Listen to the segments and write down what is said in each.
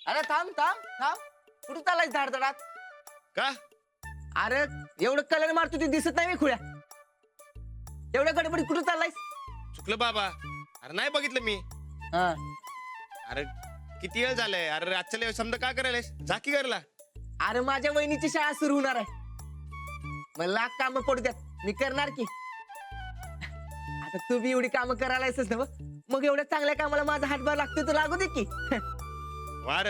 अरे थांब थांब थांब, कुठं चालायस धाडधडात? का? अरे एवढं कलर मारतो ते दिसत नाही मी खुळ्या. एवढ्या गडबडीत कुठं चाललायस? चुकलं बाबा. अरे नाही बघितलं मी. हा. अरे किती वेळ झालाय. अरे आजच्या समजा काय करायलास? जा की घरला. अरे माझ्या वहिनीची शाळा सुरू होणार आहे. मग लाख काम पडू द्यात, मी करणार की. आता तू बी एवढी कामं करायला आहेसच ना, मग एवढ्या चांगल्या कामाला माझा हातभार लागतोय तर लागू दे की. वार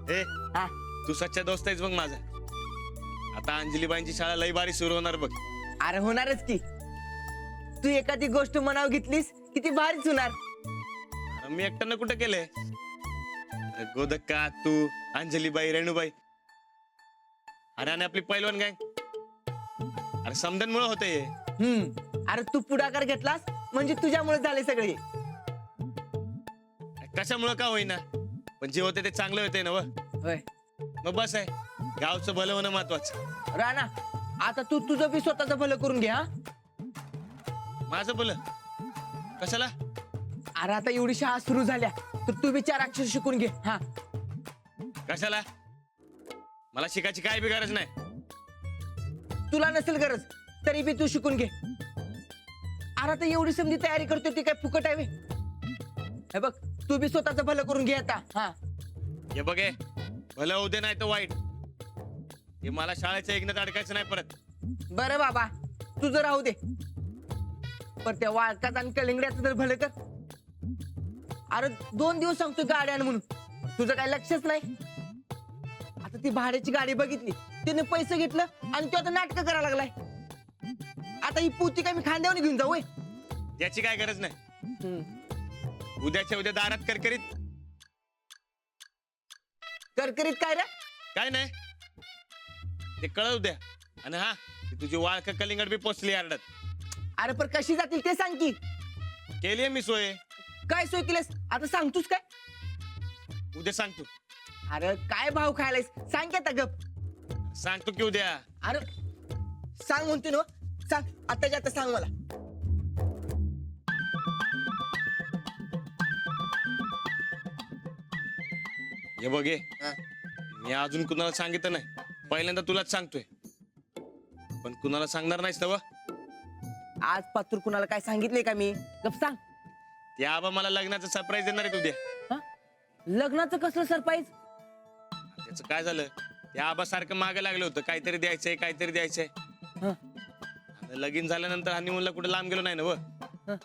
ए हा. तू सच्चा दोस्त आहेस बघ माझा. आता अंजलीबाईंची शाळा लई बारी सुरू होणार बघ. अरे होणारच की. तू एखादी गोष्ट मनाव घेतलीस किती भारीच होणार. अरे मी एकट्यानं कुठं केलंय? अरे गोदक्का, तू, अंजलीबाई, रेणूबाई, अरे आणि आपली पैलवान गँग. अरे समद्यांमुळे होते हे. अरे तू पुढाकार घेतलास म्हणजे तुझ्यामुळे झाले सगळे. कशामुळे का होईना, पण जे होते ते चांगले होते ना. होय मग बस आहे, गावचं भलं होणं महत्वाचं. राणा, आता तू तुझं बी स्वतःचं भलं करून घे. हा. माझं भलं कशाला? अरे आता एवढी शाळा सुरू झाल्या तर तू बी 4 अक्षर शिकून घे. हा. कशाला? मला शिकायची काय बी गरज नाही. तुला नसेल गरज तरी बी तू शिकून घे. अरे आता एवढी समधी तयारी करतोय ती काय फुकट आहे? हे बघ, तू बी स्वतःचं भलं करून घे आता. हा. हे बघे, भलं होऊ दे नाही तर वाईट, हे मला शाळेच्या यज्ञात अडकायचं नाही परत. बरं बाबा, तुझं राहू दे, पण त्या वाळकात आणि कलिंगड्याचं तर भलं कर. अरे 2 दिवस सांगतोय गाडी आण म्हणून, तुझं काय लक्षच नाही. आता ती भाड्याची गाडी बघितली, तिने पैसे घेतलं आणि तो आता नाटक करायला लागलाय. आता ही पोती काय मी खांद्यावर घेऊन जाऊ? याची काय गरज नाही. उद्याच्या उद्या दारात करकरीत. करकरीत काय रे? काय नाही, ते कळव द्या. आणि हा, ती तुझी वाळक कलिंगड बी पोचली यार्डात. अरे पण कशी जातील ते सांग की. केलीये मी सोय. काय सोय केलीस आता सांगतोस काय? उद्या सांगतो. अरे काय भाव खायलायस सांग की आता गप. सांगतो की उद्या. अरे सांग म्हणतो ना, सांग आताच्या आता सांग मला. हे बघे, मी अजून कुणाला सांगितलं नाही, पहिल्यांदा तुलाच सांगतोय. पण कुणाला सांगणार नाहीस ना? आज पातूर कुणाला काय सांगितलंय का मी? गप सांग. ते आबा मला लग्नाचं सरप्राईज देणार आहे उद्या. हा? लग्नाचं कसलं सरप्राईज? त्याचं काय झालं, ते आबा सारखं मागे लागलं होतं, काहीतरी द्यायचंय काहीतरी द्यायचंय. हा. लगीन झाल्यानंतर हनीमूनला कुठे लांब गेलो नाही ना. हा.